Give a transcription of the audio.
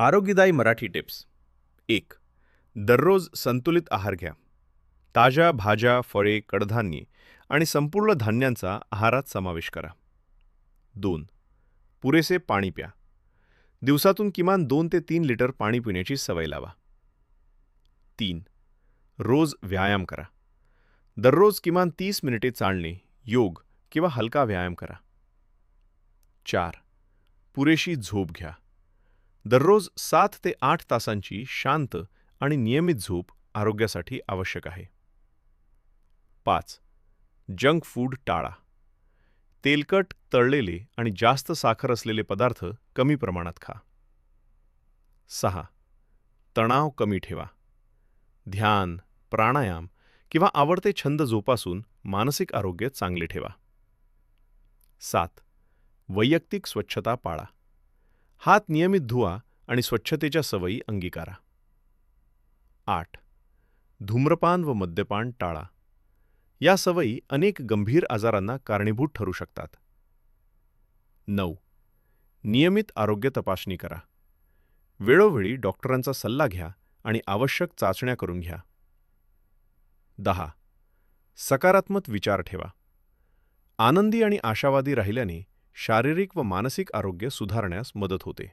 आरोग्यदायी मराठी टिप्स. 1. दररोज संतुलित आहार घ्या. ताज्या भाज्या, फळे, कडधान्ये आणि संपूर्ण धान्यांचा आहारात समावेश करा. 2. पुरेसे पाणी प्या. दिवसातून किमान 2 ते 3 लिटर पाणी पिण्याची सवय लावा. 3. रोज व्यायाम करा. दररोज किमान 30 मिनिटे चालणे, योग किंवा हलका व्यायाम करा. 4. पुरेशी झोप घ्या. दररोज 7 ते 8 तासांची शांत आणि नियमित झोप आरोग्यासाठी आवश्यक आहे. 5. जंक फूड टाळा. तेलकट, तळलेले आणि जास्त साखर असलेले पदार्थ कमी प्रमाणात खा. 6. तणाव कमी ठेवा. ध्यान, प्राणायाम किंवा आवडते छंद जोपासून मानसिक आरोग्य चांगले ठेवा. 7. वैयक्तिक स्वच्छता पाळा. हात नियमित धुवा आणि स्वच्छतेच्या सवयी अंगीकारा. 8. धूम्रपान व मद्यपान टाळा. या सवयी अनेक गंभीर आजारांना कारणीभूत ठरू शकतात. 9. नियमित आरोग्य तपासणी करा. वेळोवेळी डॉक्टरांचा सल्ला घ्या आणि आवश्यक चाचण्या करून घ्या. 10. सकारात्मक विचार ठेवा. आनंदी आणि आशावादी राहिल्याने शारीरिक व मानसिक आरोग्य सुधारण्यास मदत होते.